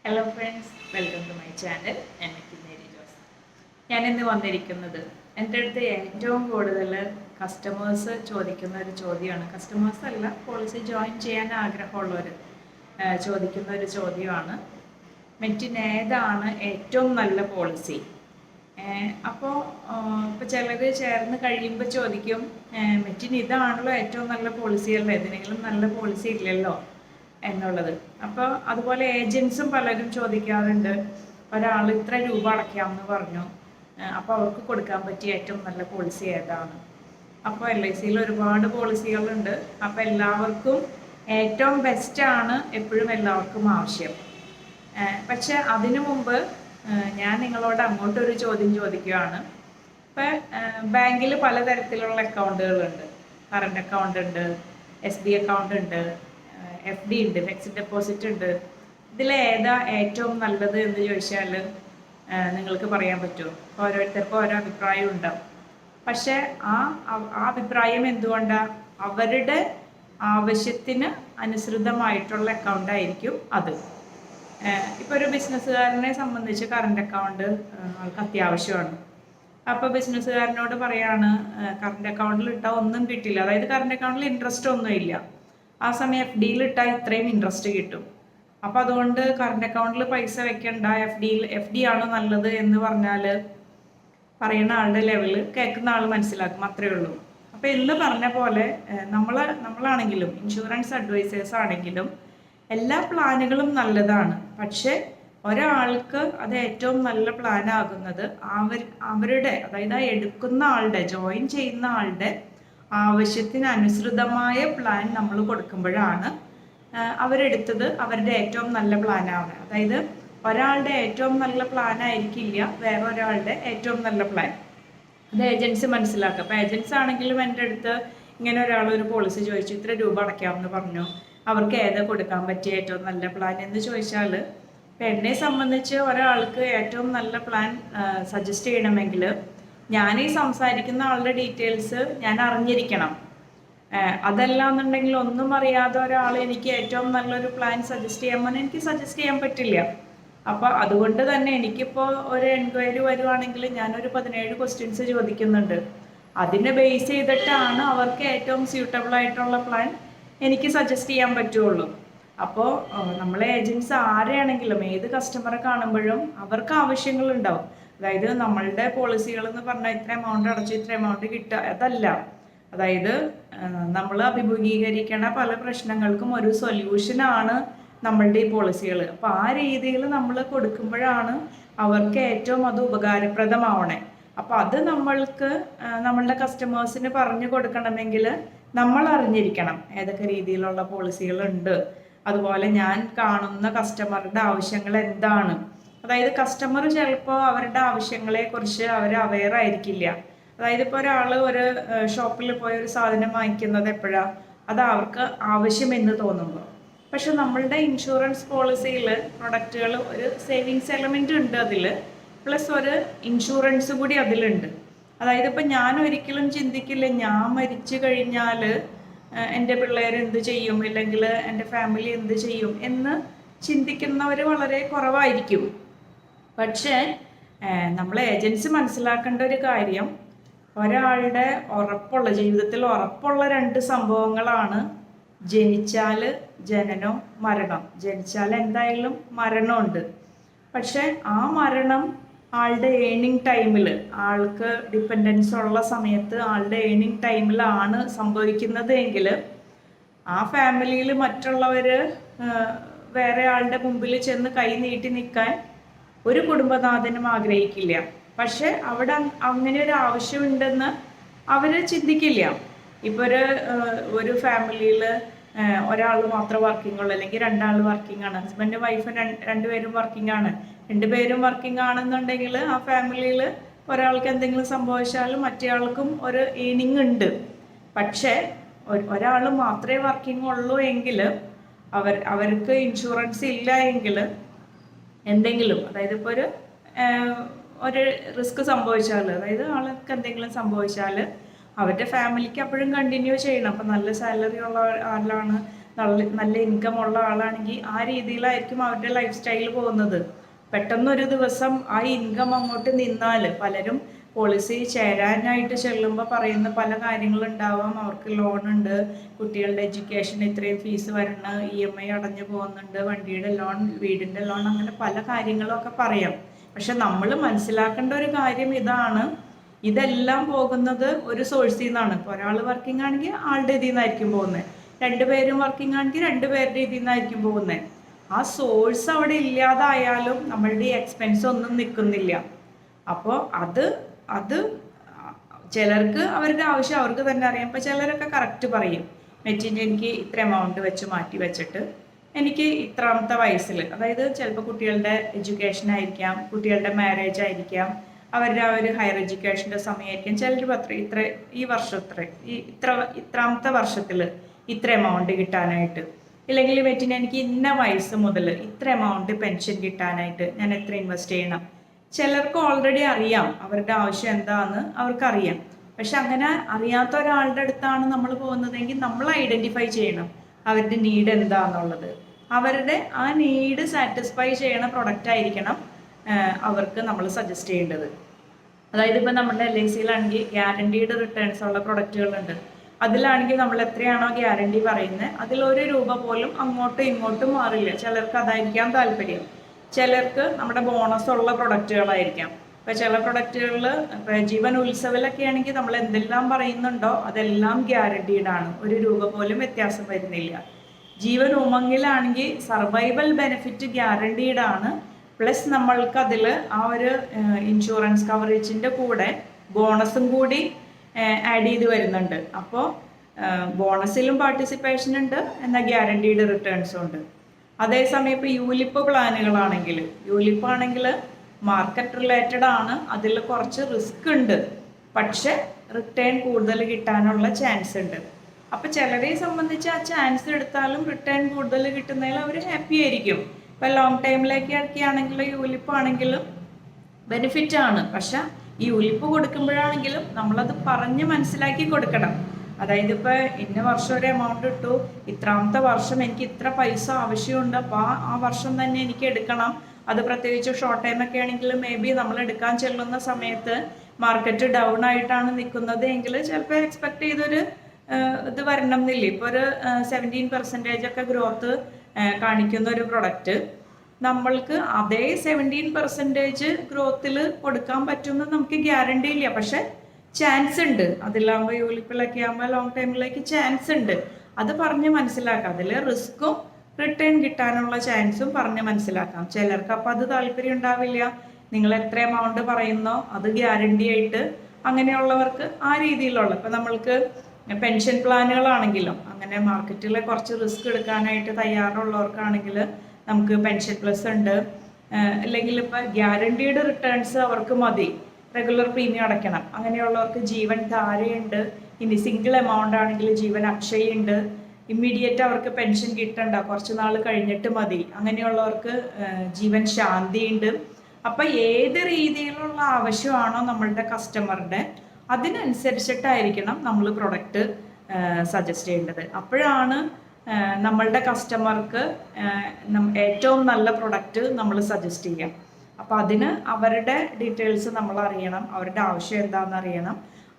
Hello friends, welcome to my channel. ഞാൻ മേരി ജോസ്. ഞാനിന്ന് വന്നിരിക്കുന്നത് എൻ്റെ അടുത്ത് ഏറ്റവും കൂടുതൽ കസ്റ്റമേഴ്സ് ചോദിക്കുന്ന ഒരു ചോദ്യമാണ്. കസ്റ്റമേഴ്സ് അല്ല, പോളിസി ജോയിൻ ചെയ്യാൻ ആഗ്രഹമുള്ളവർ ചോദിക്കുന്ന ഒരു ചോദ്യമാണ്. മെറ്റിന് ഏതാണ് ഏറ്റവും നല്ല പോളിസി? അപ്പോൾ ഇപ്പോൾ ചിലർ ചേർന്ന് കഴിയുമ്പോൾ ചോദിക്കും, മെറ്റിന് ഇതാണല്ലോ ഏറ്റവും നല്ല പോളിസി അല്ലേ, ഇതിനെങ്കിലും നല്ല പോളിസി ഇല്ലല്ലോ എന്നുള്ളത്. അപ്പോൾ അതുപോലെ ഏജൻസും പലരും ചോദിക്കാറുണ്ട്, ഒരാൾ ഇത്ര രൂപ അടയ്ക്കാമെന്ന് പറഞ്ഞു, അപ്പോൾ അവർക്ക് കൊടുക്കാൻ പറ്റിയ ഏറ്റവും നല്ല പോളിസി ഏതാണ്? അപ്പോൾ LICയിൽ ഒരുപാട് പോളിസികളുണ്ട്. അപ്പോൾ എല്ലാവർക്കും ഏറ്റവും ബെസ്റ്റാണ് എപ്പോഴും എല്ലാവർക്കും ആവശ്യം. പക്ഷെ അതിനു മുമ്പ് ഞാൻ നിങ്ങളോട് അങ്ങോട്ടൊരു ചോദ്യം ചോദിക്കുകയാണ്. ഇപ്പം ബാങ്കിൽ പലതരത്തിലുള്ള അക്കൗണ്ടുകളുണ്ട്. കറണ്ട് അക്കൗണ്ട് ഉണ്ട്, SB അക്കൗണ്ട് ഉണ്ട്, FD ഉണ്ട്, ഫിക്സ്ഡ് ഡെപ്പോസിറ്റ് ഉണ്ട്. ഇതിലേതാ ഏറ്റവും നല്ലത് എന്ന് ചോദിച്ചാൽ നിങ്ങൾക്ക് പറയാൻ പറ്റുമോ? ഓരോരുത്തർക്കും ഓരോ അഭിപ്രായം ഉണ്ടാവും. പക്ഷെ ആ അഭിപ്രായം എന്തുകൊണ്ടാണ്? അവരുടെ ആവശ്യത്തിന് അനുസൃതമായിട്ടുള്ള അക്കൗണ്ട് ആയിരിക്കും അത്. ഇപ്പോൾ ഒരു ബിസിനസ്സുകാരനെ സംബന്ധിച്ച് കറണ്ട് അക്കൗണ്ട് ആൾക്ക് അത്യാവശ്യമാണ്. അപ്പോൾ ബിസിനസ്സുകാരനോട് പറയാണ്, കറണ്ട് അക്കൗണ്ടിൽ ഇട്ടാൽ ഒന്നും കിട്ടില്ല, അതായത് കറണ്ട് അക്കൗണ്ടിൽ ഇൻട്രസ്റ്റ് ഒന്നുമില്ല, ആ സമയം FDയിൽ ഇട്ടാൽ ഇത്രയും ഇൻട്രസ്റ്റ് കിട്ടും. അപ്പോൾ അതുകൊണ്ട് കറണ്ട് അക്കൗണ്ടിൽ പൈസ വെക്കണ്ട, FD ആണ് നല്ലത് എന്ന് പറഞ്ഞാൽ പറയുന്ന ആളുടെ ലെവല് കേൾക്കുന്ന ആൾ മനസ്സിലാക്കും, അത്രയേ ഉള്ളൂ. അപ്പോൾ എന്ന് പറഞ്ഞ പോലെ നമ്മളാണെങ്കിലും ഇൻഷുറൻസ് അഡ്വൈസേഴ്സ് ആണെങ്കിലും എല്ലാ പ്ലാനുകളും നല്ലതാണ്. പക്ഷെ ഒരാൾക്ക് അത് ഏറ്റവും നല്ല പ്ലാൻ ആകുന്നത് അവരുടെ, അതായത് ആ എടുക്കുന്ന ആളുടെ, ജോയിൻ ചെയ്യുന്ന ആളുടെ ആവശ്യത്തിന് അനുസൃതമായ പ്ലാൻ നമ്മൾ കൊടുക്കുമ്പോഴാണ് അവരെടുത്തത് അവരുടെ ഏറ്റവും നല്ല പ്ലാൻ ആവുന്നത്. അതായത് ഒരാളുടെ ഏറ്റവും നല്ല പ്ലാൻ ആയിരിക്കില്ല വേറെ ഒരാളുടെ ഏറ്റവും നല്ല പ്ലാൻ. അത് ഏജൻസി മനസ്സിലാക്കുക. അപ്പോൾ ഏജൻസി ആണെങ്കിലും എൻ്റെ അടുത്ത് ഇങ്ങനെ ഒരാൾ ഒരു പോളിസി ചോദിച്ചു, ഇത്ര രൂപ അടയ്ക്കാമെന്ന് പറഞ്ഞു, അവർക്ക് ഏതാ കൊടുക്കാൻ പറ്റിയ ഏറ്റവും നല്ല പ്ലാൻ എന്ന് ചോദിച്ചാൽ, ഇപ്പം എന്നെ സംബന്ധിച്ച് ഒരാൾക്ക് ഏറ്റവും നല്ല പ്ലാൻ സജസ്റ്റ് ചെയ്യണമെങ്കിൽ ഞാൻ ഈ സംസാരിക്കുന്ന ആളുടെ ഡീറ്റെയിൽസ് ഞാൻ അറിഞ്ഞിരിക്കണം. അതല്ല എന്നുണ്ടെങ്കിൽ ഒന്നും അറിയാതെ ഒരാൾ എനിക്ക് ഏറ്റവും നല്ലൊരു പ്ലാൻ സജസ്റ്റ് ചെയ്യാൻ എനിക്ക് സജസ്റ്റ് ചെയ്യാൻ പറ്റില്ല. അപ്പോൾ അതുകൊണ്ട് തന്നെ എനിക്കിപ്പോൾ ഒരു എൻക്വയറി വരുവാണെങ്കിൽ ഞാനൊരു 17 ക്വസ്റ്റ്യൻസ് ചോദിക്കുന്നുണ്ട്. അതിനെ ബേസ് ചെയ്തിട്ടാണ് അവർക്ക് ഏറ്റവും സ്യൂട്ടബിൾ ആയിട്ടുള്ള പ്ലാൻ എനിക്ക് സജസ്റ്റ് ചെയ്യാൻ പറ്റുള്ളൂ. അപ്പോൾ നമ്മളെ ഏജൻസ് ആരെയാണെങ്കിലും ഏത് കസ്റ്റമറെ കാണുമ്പോഴും അവർക്ക് ആവശ്യങ്ങളുണ്ടാവും. അതായത് നമ്മളുടെ പോളിസികൾ എന്ന് പറഞ്ഞാൽ ഇത്ര എമൗണ്ട് അടച്ച് ഇത്ര എമൗണ്ട് കിട്ടുക, അതല്ല. അതായത് നമ്മൾ അഭിമുഖീകരിക്കേണ്ട പല പ്രശ്നങ്ങൾക്കും ഒരു സൊല്യൂഷനാണ് നമ്മളുടെ ഈ പോളിസികൾ. അപ്പോൾ ആ രീതിയിൽ നമ്മൾ കൊടുക്കുമ്പോഴാണ് അവർക്ക് ഏറ്റവും അത് ഉപകാരപ്രദമാവണേ. അപ്പോൾ അത് നമ്മളുടെ കസ്റ്റമേഴ്സിന് പറഞ്ഞു കൊടുക്കണമെങ്കിൽ നമ്മൾ അറിഞ്ഞിരിക്കണം ഏതൊക്കെ രീതിയിലുള്ള പോളിസികളുണ്ട്. അതുപോലെ ഞാൻ കാണുന്ന കസ്റ്റമറുടെ ആവശ്യങ്ങൾ എന്താണ്. അതായത് കസ്റ്റമർ ചിലപ്പോൾ അവരുടെ ആവശ്യങ്ങളെക്കുറിച്ച് അവർ അവെയർ ആയിരിക്കില്ല. അതായത് ഇപ്പോൾ ഒരാൾ ഒരു ഷോപ്പിൽ പോയി ഒരു സാധനം വാങ്ങിക്കുന്നത് എപ്പോഴാണ്? അത് അവർക്ക് ആവശ്യമെന്ന് തോന്നുമ്പോൾ. പക്ഷെ നമ്മളുടെ ഇൻഷുറൻസ് പോളിസിയിൽ പ്രൊഡക്റ്റുകൾ ഒരു സേവിങ്സ് എലമെൻ്റ് ഉണ്ട് അതിൽ, പ്ലസ് ഒരു ഇൻഷുറൻസ് കൂടി അതിലുണ്ട്. അതായത് ഇപ്പം ഞാൻ ഒരിക്കലും ചിന്തിക്കില്ല ഞാൻ മരിച്ചു കഴിഞ്ഞാൽ എൻ്റെ പിള്ളേർ എന്ത് ചെയ്യും, അല്ലെങ്കിൽ എൻ്റെ ഫാമിലി എന്ത് ചെയ്യും എന്ന് ചിന്തിക്കുന്നവർ വളരെ കുറവായിരിക്കും. പക്ഷേ നമ്മൾ ഏജൻസി മനസ്സിലാക്കേണ്ട ഒരു കാര്യം, ഒരാളുടെ ജീവിതത്തിൽ ഉറപ്പുള്ള 2 സംഭവങ്ങളാണ് ജനിച്ചാൽ ജനനം, മരണം. ജനിച്ചാൽ എന്തായാലും മരണമുണ്ട്. പക്ഷെ ആ മരണം ആളുടെ ഏണിംഗ് ടൈമിൽ, ആൾക്ക് ഡിപ്പെൻഡൻസ് ഉള്ള സമയത്ത് ആളുടെ ഏണിംഗ് ടൈമിലാണ് സംഭവിക്കുന്നത് എങ്കിൽ ആ ഫാമിലിയിൽ മറ്റുള്ളവർ വേറെ ആളുടെ മുമ്പിൽ ചെന്ന് കൈ നീട്ടി നിൽക്കാൻ ഒരു കുടുംബനാഥനും ആഗ്രഹിക്കില്ല. പക്ഷെ അവിടെ അങ്ങനെ ഒരു ആവശ്യമുണ്ടെന്ന് അവർ ചിന്തിക്കില്ല. ഇപ്പോൾ ഒരു ഫാമിലിയിൽ ഒരാൾ മാത്രം വർക്കിംഗ് ഉള്ളൂ, അല്ലെങ്കിൽ 2 ആൾ വർക്കിംഗ് ആണ്, ഹസ്ബൻഡ് വൈഫ് രണ്ടുപേരും വർക്കിംഗ് ആണ്. 2 പേരും വർക്കിംഗ് ആണെന്നുണ്ടെങ്കിൽ ആ ഫാമിലിയിൽ ഒരാൾക്ക് എന്തെങ്കിലും സംഭവിച്ചാൽ മറ്റേയാൾക്കും ഒരു ഏണിംഗ് ഉണ്ട്. പക്ഷേ ഒരാൾ മാത്രമേ വർക്കിംഗ് ഉള്ളൂ എങ്കിൽ അവർക്ക് ഇൻഷുറൻസ് ഇല്ല എങ്കിൽ എന്തെങ്കിലും, അതായത് ഇപ്പോൾ ഒരു റിസ്ക് സംഭവിച്ചാൽ, അതായത് ആൾക്ക് എന്തെങ്കിലും സംഭവിച്ചാൽ അവരുടെ ഫാമിലിക്ക് അപ്പോഴും കണ്ടിന്യൂ ചെയ്യണം. അപ്പം നല്ല സാലറി ഉള്ള ആളാണ്, നല്ല ഇൻകം ഉള്ള ആളാണെങ്കിൽ ആ രീതിയിലായിരിക്കും അവരുടെ ലൈഫ് സ്റ്റൈൽ പോകുന്നത്. പെട്ടെന്നൊരു ദിവസം ആ ഇൻകം അങ്ങോട്ട് നിന്നാൽ പലരും പോളിസി ചേരാനായിട്ട് ചെല്ലുമ്പോൾ പറയുന്ന പല കാര്യങ്ങളുണ്ടാവാം. അവർക്ക് ലോൺ ഉണ്ട്, കുട്ടികളുടെ എഡ്യൂക്കേഷൻ ഇത്രയും ഫീസ് വരണം, EMI അടഞ്ഞു പോകുന്നുണ്ട്, വണ്ടിയുടെ ലോൺ, വീടിൻ്റെ ലോൺ, അങ്ങനെ പല കാര്യങ്ങളൊക്കെ പറയാം. പക്ഷെ നമ്മൾ മനസ്സിലാക്കേണ്ട ഒരു കാര്യം ഇതാണ്, ഇതെല്ലാം പോകുന്നത് ഒരു സോഴ്സിൽ നിന്നാണ്. ഇപ്പോൾ ഒരാൾ വർക്കിംഗ് ആണെങ്കിൽ ആളുടെ ഇതിൽ നിന്നായിരിക്കും പോകുന്നത്, രണ്ടുപേരും വർക്കിംഗ് ആണെങ്കിൽ രണ്ടുപേരുടെ ഇതിൽ നിന്നായിരിക്കും പോകുന്നത്. ആ സോഴ്സ് അവിടെ ഇല്ലാതായാലും നമ്മളുടെ ഈ എക്സ്പെൻസ് ഒന്നും നിൽക്കുന്നില്ല. അപ്പോൾ അത് ചിലർക്ക് അവരുടെ ആവശ്യം അവർക്ക് തന്നെ അറിയാം. അപ്പോൾ ചിലരൊക്കെ കറക്റ്റ് പറയും, മെറ്റിൻ്റെ എനിക്ക് ഇത്ര എമൗണ്ട് വെച്ച് മാറ്റി വെച്ചിട്ട് എനിക്ക് ഇത്രാമത്തെ വയസ്സിൽ, അതായത് ചിലപ്പോൾ കുട്ടികളുടെ എഡ്യൂക്കേഷൻ ആയിരിക്കാം, കുട്ടികളുടെ മാരേജ് ആയിരിക്കാം, അവരുടെ ആ ഒരു ഹയർ എഡ്യൂക്കേഷൻ്റെ സമയമായിരിക്കും. ചിലർ ഈ വർഷം ഇത്രാമത്തെ വർഷത്തിൽ ഇത്ര എമൗണ്ട് കിട്ടാനായിട്ട്, ഇല്ലെങ്കിൽ മെറ്റിന് എനിക്ക് ഇന്ന വയസ്സ് മുതൽ ഇത്ര എമൗണ്ട് പെൻഷൻ കിട്ടാനായിട്ട് ഞാൻ എത്ര ഇൻവെസ്റ്റ് ചെയ്യണം. ചിലർക്ക് ഓൾറെഡി അറിയാം അവരുടെ ആവശ്യം എന്താണെന്ന് അവർക്കറിയാം. പക്ഷെ അങ്ങനെ അറിയാത്ത ഒരാളുടെ അടുത്താണ് നമ്മൾ പോകുന്നതെങ്കിൽ നമ്മൾ ഐഡൻറ്റിഫൈ ചെയ്യണം അവരുടെ നീഡ് എന്താണെന്നുള്ളത്. അവരുടെ ആ നീഡ് സാറ്റിസ്ഫൈ ചെയ്യണ പ്രൊഡക്റ്റ് ആയിരിക്കണം അവർക്ക് നമ്മൾ സജസ്റ്റ് ചെയ്യേണ്ടത്. അതായത് ഇപ്പം നമ്മുടെ LICയിലാണെങ്കിൽ ഗ്യാരണ്ടീഡ് റിട്ടേൺസ് ഉള്ള പ്രൊഡക്റ്റുകളുണ്ട്. അതിലാണെങ്കിൽ നമ്മൾ എത്രയാണോ ഗ്യാരണ്ടി പറയുന്നത് അതിൽ ₹1 പോലും അങ്ങോട്ടും ഇങ്ങോട്ടും മാറില്ല. ചിലർക്ക് അതായിരിക്കാം താല്പര്യം, ചിലർക്ക് നമ്മുടെ ബോണസ് ഉള്ള പ്രൊഡക്റ്റുകളായിരിക്കാം. ഇപ്പോൾ ചില പ്രൊഡക്റ്റുകളിൽ ഇപ്പോൾ ജീവൻ ഉത്സവിലൊക്കെ ആണെങ്കിൽ നമ്മൾ എന്തെല്ലാം പറയുന്നുണ്ടോ അതെല്ലാം ഗ്യാരണ്ടീഡാണ്, ₹1 പോലും വ്യത്യാസം വരുന്നില്ല. ജീവൻ ഉമങ്ങിലാണെങ്കിൽ സർവൈവൽ ബെനിഫിറ്റ് ഗ്യാരണ്ടീഡാണ്, പ്ലസ് നമ്മൾക്ക് അതിൽ ആ ഒരു ഇൻഷുറൻസ് കവറേജിൻ്റെ കൂടെ ബോണസും കൂടി ആഡ് ചെയ്ത് വരുന്നുണ്ട്. അപ്പോൾ ബോണസിലും പാർട്ടിസിപ്പേഷൻ ഉണ്ട്, എന്നാൽ ഗ്യാരണ്ടീഡ് റിട്ടേൺസും ഉണ്ട്. അതേസമയം ഇപ്പോൾ യൂലിപ്പ് പ്ലാനുകളാണെങ്കിൽ, യൂലിപ്പാണെങ്കിൽ മാർക്കറ്റ് റിലേറ്റഡ് ആണ്, അതിൽ കുറച്ച് റിസ്ക് ഉണ്ട്, പക്ഷെ റിട്ടേൺ കൂടുതൽ കിട്ടാനുള്ള ചാൻസ് ഉണ്ട്. അപ്പോൾ ചിലരെ സംബന്ധിച്ച് ആ ചാൻസ് എടുത്താലും റിട്ടേൺ കൂടുതൽ കിട്ടുന്നതിൽ അവർ ഹാപ്പി ആയിരിക്കും. ഇപ്പോൾ ലോങ് ടൈമിലേക്കൊക്കെ ആണെങ്കിലും യൂലിപ്പാണെങ്കിലും ബെനിഫിറ്റ് ആണ്. പക്ഷെ ഈ യൂലിപ്പ് കൊടുക്കുമ്പോഴാണെങ്കിലും നമ്മളത് പറഞ്ഞ് മനസ്സിലാക്കി കൊടുക്കണം. അതായത് ഇപ്പോൾ ഇന്ന വർഷം ഒരു എമൗണ്ട് ഇട്ടു, ഇത്രാമത്തെ വർഷം എനിക്ക് ഇത്ര പൈസ ആവശ്യമുണ്ട്, അപ്പോൾ ആ വർഷം തന്നെ എനിക്ക് എടുക്കണം. അത് പ്രത്യേകിച്ച് ഷോർട്ട് ടൈം ഒക്കെ ആണെങ്കിൽ മേ ബി നമ്മൾ എടുക്കാൻ ചെല്ലുന്ന സമയത്ത് മാർക്കറ്റ് ഡൗൺ ആയിട്ടാണ് നിൽക്കുന്നത് എങ്കിൽ ചിലപ്പോൾ എക്സ്പെക്ട് ചെയ്തൊരു ഇത് വരണം എന്നില്ല. ഇപ്പോൾ ഒരു 17% ഒക്കെ ഗ്രോത്ത് കാണിക്കുന്ന ഒരു പ്രൊഡക്റ്റ് നമ്മൾക്ക് അതേ 17% ഗ്രോത്തിൽ കൊടുക്കാൻ പറ്റുമെന്ന് നമുക്ക് ഗ്യാരണ്ടി ഇല്ല, പക്ഷെ ചാൻസ് ഉണ്ട്. അതിലാകുമ്പോൾ യൂലിപ്പിലൊക്കെ ആകുമ്പോൾ ലോങ് ടൈമിലേക്ക് ചാൻസ് ഉണ്ട്. അത് പറഞ്ഞ് മനസ്സിലാക്കാം. അതിൽ റിസ്ക്കും റിട്ടേൺ കിട്ടാനുള്ള ചാൻസും പറഞ്ഞ് മനസ്സിലാക്കാം. ചിലർക്ക് അപ്പോൾ അത് താല്പര്യം ഉണ്ടാവില്ല. നിങ്ങൾ എത്ര എമൗണ്ട് പറയുന്നോ അത് ഗ്യാരണ്ടി ആയിട്ട്, അങ്ങനെയുള്ളവർക്ക് ആ രീതിയിലുള്ള, ഇപ്പം നമ്മൾക്ക് പെൻഷൻ പ്ലാനുകളാണെങ്കിലും അങ്ങനെ മാർക്കറ്റിൽ കുറച്ച് റിസ്ക് എടുക്കാനായിട്ട് തയ്യാറുള്ളവർക്കാണെങ്കിൽ നമുക്ക് പെൻഷൻ പ്ലസ് ഉണ്ട്. അല്ലെങ്കിൽ ഇപ്പോൾ ഗ്യാരണ്ടീഡ് റിട്ടേൺസ് അവർക്ക് മതി, റെഗുലർ പ്രീമിയം അടയ്ക്കണം, അങ്ങനെയുള്ളവർക്ക് ജീവൻ ധാരയുണ്ട്. ഇനി സിംഗിൾ എമൗണ്ട് ആണെങ്കിൽ ജീവൻ അക്ഷയുണ്ട്. ഇമ്മീഡിയറ്റ് അവർക്ക് പെൻഷൻ കിട്ടണ്ട, കുറച്ച് നാൾ കഴിഞ്ഞിട്ട് മതി, അങ്ങനെയുള്ളവർക്ക് ജീവൻ ശാന്തിയുണ്ട്. അപ്പം ഏത് രീതിയിലുള്ള ആവശ്യമാണോ നമ്മളുടെ കസ്റ്റമറുടെ അതിനനുസരിച്ചിട്ടായിരിക്കണം നമ്മൾ പ്രൊഡക്റ്റ് സജസ്റ്റ് ചെയ്യേണ്ടത്. അപ്പോഴാണ് നമ്മളുടെ കസ്റ്റമർക്ക് ഏറ്റവും നല്ല പ്രൊഡക്റ്റ് നമ്മൾ സജസ്റ്റ് ചെയ്യാം. അപ്പോൾ അതിന് അവരുടെ ഡീറ്റെയിൽസ് നമ്മൾ അറിയണം, അവരുടെ ആവശ്യം എന്താണെന്ന് അറിയണം.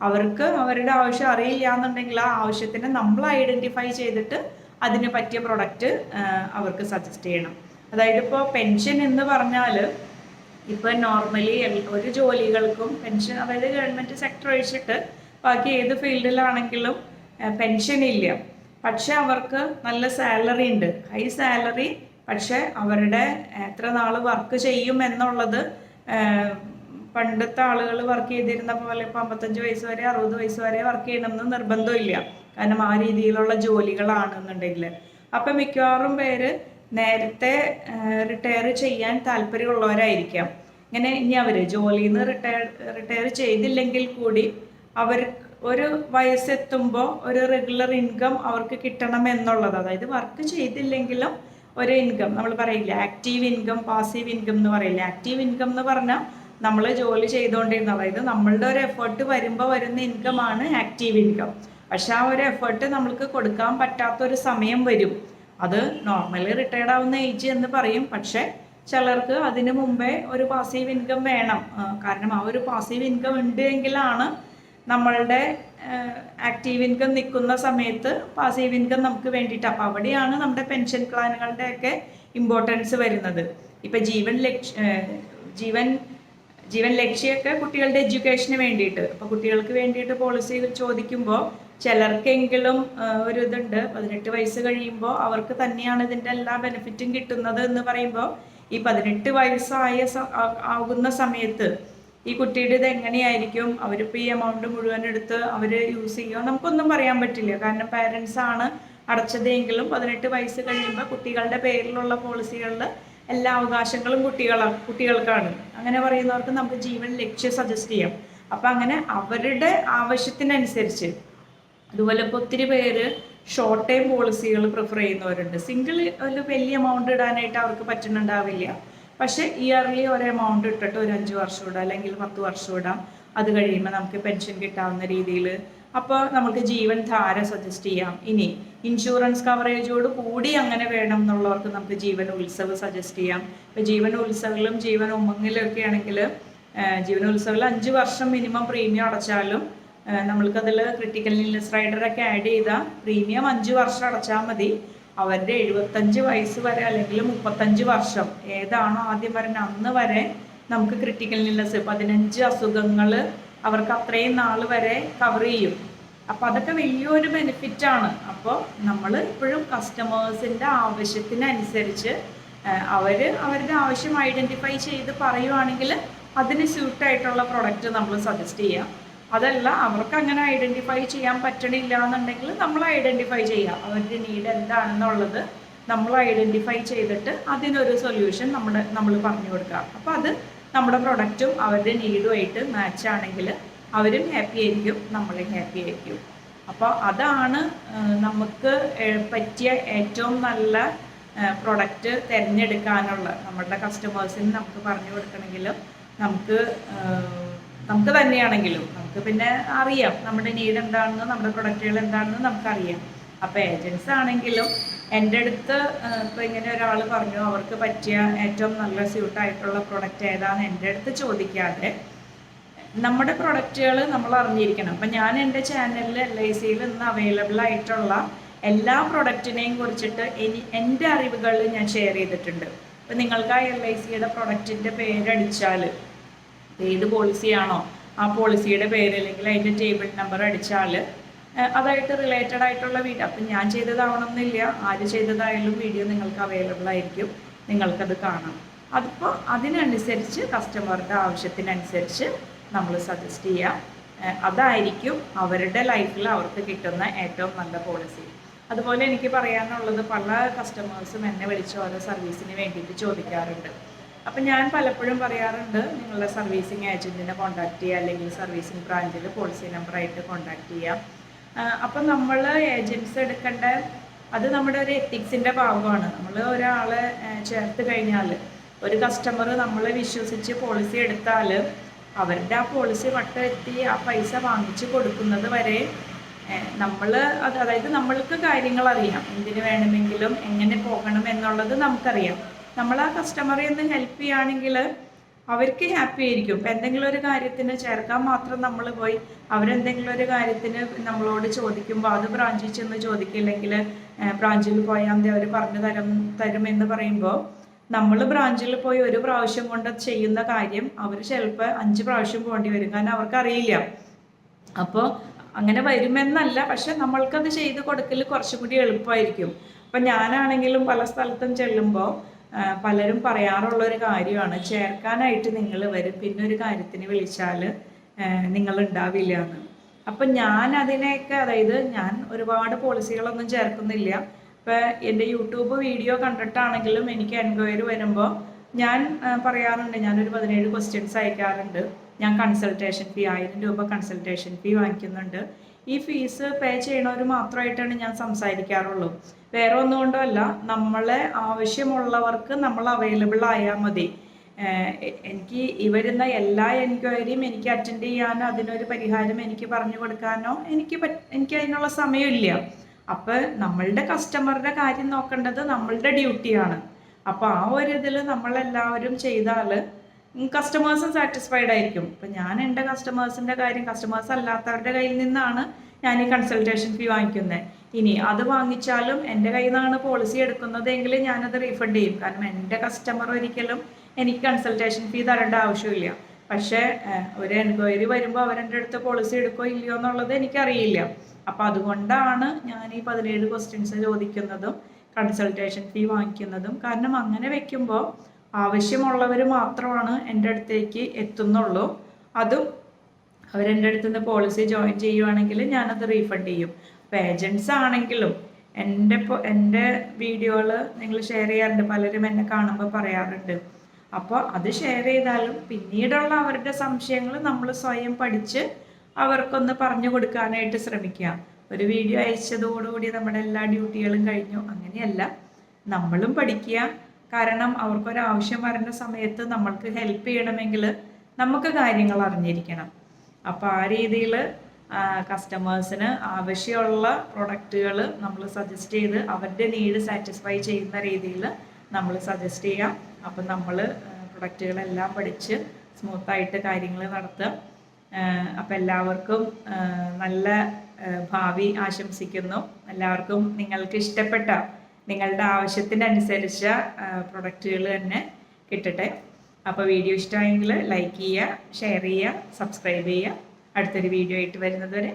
അവർക്ക് അവരുടെ ആവശ്യം അറിയില്ല എന്നുണ്ടെങ്കിൽ ആ ആവശ്യത്തിന് നമ്മൾ ഐഡൻറ്റിഫൈ ചെയ്തിട്ട് അതിന് പറ്റിയ പ്രൊഡക്റ്റ് അവർക്ക് സജസ്റ്റ് ചെയ്യണം. അതായത് ഇപ്പോൾ പെൻഷൻ എന്ന് പറഞ്ഞാൽ ഇപ്പോൾ നോർമലി ഒരു ജോലികൾക്കും പെൻഷൻ, അതായത് ഗവൺമെൻറ് സെക്ടർ ഒഴിച്ചിട്ട് ബാക്കി ഏത് ഫീൽഡിലാണെങ്കിലും പെൻഷൻ ഇല്ല. പക്ഷെ അവർക്ക് നല്ല സാലറി ഉണ്ട്, ഹൈ സാലറി. പക്ഷെ അവരുടെ എത്ര നാൾ വർക്ക് ചെയ്യും എന്നുള്ളത് പണ്ടത്തെ ആളുകൾ വർക്ക് ചെയ്തിരുന്ന പോലെ ഇപ്പോൾ 55 വയസ്സ് വരെ 60 വയസ്സ് വരെ വർക്ക് ചെയ്യണമെന്ന് നിർബന്ധമില്ല. കാരണം ആ രീതിയിലുള്ള ജോലികളാണെന്നുണ്ടെങ്കിൽ അപ്പം മിക്കവാറും പേര് നേരത്തെ റിട്ടയർ ചെയ്യാൻ താല്പര്യമുള്ളവരായിരിക്കാം. ഇങ്ങനെ ഇനി അവർ ജോലിയിൽ നിന്ന് റിട്ടയർ ചെയ്തില്ലെങ്കിൽ കൂടി അവർ ഒരു വയസ്സെത്തുമ്പോൾ ഒരു റെഗുലർ ഇൻകം അവർക്ക് കിട്ടണം എന്നുള്ളത്. അതായത് വർക്ക് ചെയ്തില്ലെങ്കിലും ഒരു ഇൻകം, നമ്മൾ പറയില്ല ആക്റ്റീവ് ഇൻകം പാസീവ് ഇൻകം എന്ന് പറയില്ല. ആക്റ്റീവ് ഇൻകം എന്ന് പറഞ്ഞാൽ നമ്മൾ ജോലി ചെയ്തുകൊണ്ടിരുന്ന, അതായത് നമ്മളുടെ ഒരു എഫേർട്ട് വരുമ്പോൾ വരുന്ന ഇൻകമാണ് ആക്റ്റീവ് ഇൻകം. പക്ഷെ ആ ഒരു എഫേർട്ട് നമ്മൾക്ക് കൊടുക്കാൻ പറ്റാത്തൊരു സമയം വരും. അത് നോർമലി റിട്ടയർഡ് ആവുന്ന ഏജ് എന്ന് പറയും, പക്ഷെ ചിലർക്ക് അതിന് മുമ്പേ ഒരു പാസീവ് ഇൻകം വേണം. കാരണം ആ ഒരു പാസീവ് ഇൻകം ഉണ്ട് എങ്കിലാണ് നമ്മളുടെ ആക്റ്റീവ് ഇൻകം നിൽക്കുന്ന സമയത്ത് പാസീവ് ഇൻകം നമുക്ക് വേണ്ടിയിട്ട്. അപ്പം അവിടെയാണ് നമ്മുടെ പെൻഷൻ പ്ലാനുകളുടെയൊക്കെ ഇമ്പോർട്ടൻസ് വരുന്നത്. ഇപ്പം ജീവൻ ലക്ഷ്യമൊക്കെ കുട്ടികളുടെ എഡ്യൂക്കേഷന് വേണ്ടിയിട്ട്. അപ്പോൾ കുട്ടികൾക്ക് വേണ്ടിയിട്ട് പോളിസി ചോദിക്കുമ്പോൾ ചിലർക്കെങ്കിലും ഒരു ഇതുണ്ട്, 18 വയസ്സ് കഴിയുമ്പോൾ അവർക്ക് തന്നെയാണ് ഇതിൻ്റെ എല്ലാ ബെനിഫിറ്റും കിട്ടുന്നത് എന്ന് പറയുമ്പോൾ ഈ 18 വയസ്സായ ആകുന്ന സമയത്ത് ഈ കുട്ടിയുടെ ഇത് എങ്ങനെയായിരിക്കും, അവരിപ്പോൾ ഈ എമൗണ്ട് മുഴുവൻ എടുത്ത് അവർ യൂസ് ചെയ്യുമോ നമുക്കൊന്നും പറയാൻ പറ്റില്ല. കാരണം പാരൻസ് ആണ് അടച്ചതെങ്കിലും 18 വയസ്സ് കഴിയുമ്പോൾ കുട്ടികളുടെ പേരിലുള്ള പോളിസികളിൽ എല്ലാ അവകാശങ്ങളും കുട്ടികൾക്കാണ്. അങ്ങനെ പറയുന്നവർക്ക് നമുക്ക് ജീവൻ ലക്ഷ്യം സജസ്റ്റ് ചെയ്യാം. അപ്പം അങ്ങനെ അവരുടെ ആവശ്യത്തിനനുസരിച്ച്. അതുപോലെ ഇപ്പോൾ ഒത്തിരി പേര് ഷോർട്ട് ടൈം പോളിസികൾ പ്രിഫർ ചെയ്യുന്നവരുണ്ട്. സിംഗിൾ ഒരു വലിയ എമൗണ്ട് ഇടാനായിട്ട് അവർക്ക് പറ്റുന്നുണ്ടാവില്ല, പക്ഷേ ഇയർലി ഒരു എമൗണ്ട് ഇട്ടിട്ട് ഒരു 5 വർഷം ഇടാം, അല്ലെങ്കിൽ 10 വർഷം ഇടാം. അത് കഴിയുമ്പോൾ നമുക്ക് പെൻഷൻ കിട്ടാവുന്ന രീതിയിൽ. അപ്പോൾ നമുക്ക് ജീവൻ ധാര സജസ്റ്റ് ചെയ്യാം. ഇനി ഇൻഷുറൻസ് കവറേജോട് കൂടി അങ്ങനെ വേണം എന്നുള്ളവർക്ക് നമുക്ക് ജീവൻ ഉത്സവ് സജസ്റ്റ് ചെയ്യാം. ഇപ്പോൾ ജീവൻ ഉത്സവിലും ജീവൻ ഉമ്മങ്ങിലും ഒക്കെ ആണെങ്കിൽ ജീവൻ ഉത്സവിൽ 5 വർഷം മിനിമം പ്രീമിയം അടച്ചാലും നമ്മൾക്കതിൽ ക്രിട്ടിക്കൽ ഇൽനെസ് റൈഡറൊക്കെ ആഡ് ചെയ്താൽ പ്രീമിയം 5 വർഷം അടച്ചാൽ മതി. അവരുടെ 75 വയസ്സ് വരെ അല്ലെങ്കിൽ 35 വർഷം ഏതാണോ ആദ്യം വരുന്നത് അന്ന് വരെ നമുക്ക് ക്രിട്ടിക്കൽ ഇൽനെസ് 15 അസുഖങ്ങൾ അവർക്ക് അത്രയും നാൾ വരെ കവർ ചെയ്യും. അപ്പോൾ അതൊക്കെ വലിയൊരു ബെനിഫിറ്റാണ്. അപ്പോൾ നമ്മൾ ഇപ്പോഴും കസ്റ്റമേഴ്സിൻ്റെ ആവശ്യത്തിനനുസരിച്ച് അവരുടെ ആവശ്യം ഐഡൻറ്റിഫൈ ചെയ്ത് പറയുവാണെങ്കിൽ അതിന് സ്യൂട്ടായിട്ടുള്ള പ്രൊഡക്റ്റ് നമ്മൾ സജസ്റ്റ് ചെയ്യാം. അതല്ല അവർക്ക് അങ്ങനെ ഐഡൻറ്റിഫൈ ചെയ്യാൻ പറ്റണില്ല എന്നുണ്ടെങ്കിൽ നമ്മൾ ഐഡൻറ്റിഫൈ ചെയ്യുക, അവരുടെ നീഡ് എന്താണെന്നുള്ളത് നമ്മൾ ഐഡൻറ്റിഫൈ ചെയ്തിട്ട് അതിനൊരു സൊല്യൂഷൻ നമ്മൾ പറഞ്ഞു കൊടുക്കുക. അപ്പോൾ അത് നമ്മുടെ പ്രൊഡക്റ്റും അവരുടെ നീഡുമായിട്ട് മാച്ച് ആണെങ്കിൽ അവരും ഹാപ്പി ആയിരിക്കും, നമ്മളും ഹാപ്പി ആയിരിക്കും. അപ്പോൾ അതാണ് നമുക്ക് പറ്റിയ ഏറ്റവും നല്ല പ്രൊഡക്റ്റ് തിരഞ്ഞെടുക്കാനുള്ള. നമ്മളുടെ കസ്റ്റമേഴ്സിന് നമുക്ക് പറഞ്ഞു കൊടുക്കണമെങ്കിലും നമുക്ക് തന്നെയാണെങ്കിലും നമുക്ക് പിന്നെ അറിയാം നമ്മുടെ നീഡ് എന്താണെന്ന്, നമ്മുടെ പ്രൊഡക്റ്റുകൾ എന്താണെന്ന് നമുക്കറിയാം. അപ്പോൾ ഏജൻസ് ആണെങ്കിലും എൻ്റെ അടുത്ത് ഇപ്പോൾ ഇങ്ങനെ ഒരാൾ പറഞ്ഞു അവർക്ക് പറ്റിയ ഏറ്റവും നല്ല സ്യൂട്ടായിട്ടുള്ള പ്രൊഡക്റ്റ് ഏതാണെന്ന് എൻ്റെ അടുത്ത് ചോദിക്കാതെ നമ്മുടെ പ്രൊഡക്റ്റുകൾ നമ്മൾ അറിഞ്ഞിരിക്കണം. അപ്പം ഞാൻ എൻ്റെ ചാനലിൽ LICയിൽ ഇന്ന് അവൈലബിൾ ആയിട്ടുള്ള എല്ലാ പ്രൊഡക്റ്റിനെയും കുറിച്ചിട്ട് എൻ്റെ അറിവുകളിൽ ഞാൻ ഷെയർ ചെയ്തിട്ടുണ്ട്. അപ്പം നിങ്ങൾക്ക് ആ LICയുടെ പ്രൊഡക്റ്റിൻ്റെ പേരടിച്ചാൽ ഏത് പോളിസിയാണോ ആ പോളിസിയുടെ പേര് അല്ലെങ്കിൽ അതിൻ്റെ ടേബിൾ നമ്പർ അടിച്ചാൽ അതായിട്ട് റിലേറ്റഡ് ആയിട്ടുള്ള വീഡിയോ, അപ്പം ഞാൻ ചെയ്തതാവണമെന്നില്ല, ആര് ചെയ്തതായാലും വീഡിയോ നിങ്ങൾക്ക് അവൈലബിൾ ആയിരിക്കും, നിങ്ങൾക്കത് കാണാം. അതിപ്പോൾ അതിനനുസരിച്ച് കസ്റ്റമറുടെ ആവശ്യത്തിനനുസരിച്ച് നമ്മൾ സജസ്റ്റ് ചെയ്യാം. അതായിരിക്കും അവരുടെ ലൈഫിൽ അവർക്ക് കിട്ടുന്ന ഏറ്റവും നല്ല പോളിസി. അതുപോലെ എനിക്ക് പറയാനുള്ളത്, പല കസ്റ്റമേഴ്സും എന്നെ വിളിച്ച് ഓരോ സർവീസിന് വേണ്ടിയിട്ട് ചോദിക്കാറുണ്ട്. അപ്പം ഞാൻ പലപ്പോഴും പറയാറുണ്ട് നിങ്ങളുടെ സർവീസിങ് ഏജൻറ്റിനെ കോൺടാക്ട് ചെയ്യുക, അല്ലെങ്കിൽ സർവീസിങ് ബ്രാഞ്ചിൽ പോളിസി നമ്പറായിട്ട് കോൺടാക്ട് ചെയ്യാം. അപ്പം നമ്മൾ ഏജൻസ് എടുക്കേണ്ട അത് നമ്മുടെ ഒരു എത്തിക്സിൻ്റെ ഭാഗമാണ്. നമ്മൾ ഒരാളെ ചേർത്ത് കഴിഞ്ഞാൽ ഒരു കസ്റ്റമർ നമ്മളെ വിശ്വസിച്ച് പോളിസി എടുത്താൽ അവരുടെ ആ പോളിസി വട്ടം എത്തി ആ പൈസ വാങ്ങിച്ച് കൊടുക്കുന്നത് വരെ അതായത് നമ്മൾക്ക് കാര്യങ്ങൾ അറിയാം, എന്തിനു വേണമെങ്കിലും എങ്ങനെ പോകണം എന്നുള്ളത് നമുക്കറിയാം. നമ്മൾ ആ കസ്റ്റമറെ ഒന്ന് ഹെൽപ്പ് ചെയ്യുകയാണെങ്കിൽ അവർക്ക് ഹാപ്പി ആയിരിക്കും. ഇപ്പം എന്തെങ്കിലും ഒരു കാര്യത്തിന് ചേർക്കാൻ മാത്രം നമ്മൾ പോയി അവരെന്തെങ്കിലും ഒരു കാര്യത്തിന് നമ്മളോട് ചോദിക്കുമ്പോൾ അത് ബ്രാഞ്ചിൽ ചെന്ന് ചോദിക്കില്ലെങ്കിൽ ബ്രാഞ്ചിൽ പോയാൽ അവർ പറഞ്ഞു തരുമെന്ന് പറയുമ്പോൾ നമ്മൾ ബ്രാഞ്ചിൽ പോയി ഒരു പ്രാവശ്യം കൊണ്ട് ചെയ്യുന്ന കാര്യം അവർ ചിലപ്പോൾ 5 പ്രാവശ്യം പോകേണ്ടി വരും, കാരണം അവർക്കറിയില്ല. അപ്പോൾ അങ്ങനെ വരുമെന്നല്ല, പക്ഷെ നമ്മൾക്കത് ചെയ്ത് കൊടുക്കൽ കുറച്ചും കൂടി എളുപ്പമായിരിക്കും. അപ്പം ഞാനാണെങ്കിലും പല സ്ഥലത്തും ചെല്ലുമ്പോൾ പലരും പറയാറുള്ളൊരു കാര്യമാണ്, ചേർക്കാനായിട്ട് നിങ്ങൾ വരും, പിന്നെ ഒരു കാര്യത്തിന് വിളിച്ചാൽ നിങ്ങൾ ഉണ്ടാവില്ല എന്ന്. അപ്പം ഞാൻ അതിനെയൊക്കെ, അതായത് ഞാൻ ഒരുപാട് പോളിസികളൊന്നും ചേർക്കുന്നില്ല. ഇപ്പം എൻ്റെ യൂട്യൂബ് വീഡിയോ കണ്ടിട്ടാണെങ്കിലും എനിക്ക് എൻക്വയറി വരുമ്പോൾ ഞാൻ പറയാറുണ്ട്, ഞാനൊരു 17 ക്വസ്റ്റ്യൻസ് അയക്കാറുണ്ട്. ഞാൻ കൺസൾട്ടേഷൻ ഫീ 1000 രൂപ കൺസൾട്ടേഷൻ ഫീ വാങ്ങിക്കുന്നുണ്ട്. ഈ ഫീസ് പേ ചെയ്യണവർ മാത്രമായിട്ടാണ് ഞാൻ സംസാരിക്കാറുള്ളൂ. വേറെ ഒന്നുകൊണ്ടല്ല, നമ്മളെ ആവശ്യമുള്ളവർക്ക് നമ്മൾ അവൈലബിൾ ആയാൽ മതി. എനിക്ക് വരുന്ന എല്ലാ എൻക്വയറിയും എനിക്ക് അറ്റൻഡ് ചെയ്യാനോ അതിനൊരു പരിഹാരം എനിക്ക് പറഞ്ഞു കൊടുക്കാനോ എനിക്ക് അതിനുള്ള സമയമില്ല. അപ്പോൾ നമ്മളുടെ കസ്റ്റമറുടെ കാര്യം നോക്കേണ്ടത് നമ്മളുടെ ഡ്യൂട്ടിയാണ്. അപ്പോൾ ആ ഒരു ഇതിൽ നമ്മളെല്ലാവരും ചെയ്താൽ കസ്റ്റമേഴ്സും സാറ്റിസ്ഫൈഡ് ആയിരിക്കും. ഇപ്പം ഞാൻ എൻ്റെ കസ്റ്റമേഴ്സിൻ്റെ കാര്യം, കസ്റ്റമേഴ്സ് അല്ലാത്തവരുടെ കയ്യിൽ നിന്നാണ് ഞാൻ ഈ കൺസൾട്ടേഷൻ ഫീ വാങ്ങിക്കുന്നത്. ഇനി അത് വാങ്ങിച്ചാലും എൻ്റെ കയ്യിൽ നിന്നാണ് പോളിസി എടുക്കുന്നതെങ്കിൽ ഞാനത് റീഫണ്ട് ചെയ്യും. കാരണം എൻ്റെ കസ്റ്റമർ ഒരിക്കലും എനിക്ക് കൺസൾട്ടേഷൻ ഫീ തരേണ്ട ആവശ്യമില്ല. പക്ഷേ ഒരു എൻക്വയറി വരുമ്പോൾ അവരെൻ്റെ അടുത്ത് പോളിസി എടുക്കോ ഇല്ലയോ എന്നുള്ളത് എനിക്കറിയില്ല. അപ്പോൾ അതുകൊണ്ടാണ് ഞാൻ ഈ 17 ക്വസ്റ്റ്യൻസ് ചോദിക്കുന്നതും കൺസൾട്ടേഷൻ ഫീ വാങ്ങിക്കുന്നതും. കാരണം അങ്ങനെ വെക്കുമ്പോൾ ആവശ്യമുള്ളവർ മാത്രമാണ് എൻ്റെ അടുത്തേക്ക് എത്തുന്നുള്ളൂ. അതും അവരെൻ്റെ അടുത്ത് നിന്ന് പോളിസി ജോയിൻ ചെയ്യുവാണെങ്കിൽ ഞാനത് റീഫണ്ട് ചെയ്യും. അപ്പോൾ ഏജൻസ് ആണെങ്കിലും എൻ്റെ വീഡിയോകൾ നിങ്ങൾ ഷെയർ ചെയ്യാറുണ്ട്, പലരും എന്നെ കാണുമ്പോൾ പറയാറുണ്ട്. അപ്പോൾ അത് ഷെയർ ചെയ്താലും പിന്നീടുള്ള അവരുടെ സംശയങ്ങൾ നമ്മൾ സ്വയം പഠിച്ച് അവർക്കൊന്ന് പറഞ്ഞു കൊടുക്കാനായിട്ട് ശ്രമിക്കുക. ഒരു വീഡിയോ അയച്ചതോടുകൂടി നമ്മുടെ എല്ലാ ഡ്യൂട്ടികളും കഴിഞ്ഞു, അങ്ങനെയല്ല. നമ്മളും പഠിക്കുക. കാരണം അവർക്കൊരാവശ്യം വരുന്ന സമയത്ത് നമ്മൾക്ക് ഹെൽപ്പ് ചെയ്യണമെങ്കിൽ നമുക്ക് കാര്യങ്ങൾ അറിഞ്ഞിരിക്കണം. അപ്പോൾ ആ രീതിയിൽ കസ്റ്റമേഴ്സിന് ആവശ്യമുള്ള പ്രൊഡക്റ്റുകൾ നമ്മൾ സജസ്റ്റ് ചെയ്ത് അവരുടെ നീഡ് സാറ്റിസ്ഫൈ ചെയ്യുന്ന രീതിയിൽ നമ്മൾ സജസ്റ്റ് ചെയ്യാം. അപ്പം നമ്മൾ പ്രൊഡക്റ്റുകളെല്ലാം പഠിച്ച് സ്മൂത്തായിട്ട് കാര്യങ്ങൾ നടത്തുക. അപ്പം എല്ലാവർക്കും നല്ല ഭാവി ആശംസിക്കുന്നു. എല്ലാവർക്കും നിങ്ങൾക്ക് ഇഷ്ടപ്പെട്ട നിങ്ങളുടെ ആവശ്യത്തിനനുസരിച്ച പ്രൊഡക്റ്റുകൾ തന്നെ കിട്ടട്ടെ. അപ്പോൾ വീഡിയോ ഇഷ്ടമായെങ്കിൽ ലൈക്ക് ചെയ്യുക, ഷെയർ ചെയ്യുക, സബ്സ്ക്രൈബ് ചെയ്യുക. അടുത്തൊരു വീഡിയോ ആയിട്ട് വരുന്നത് വരെ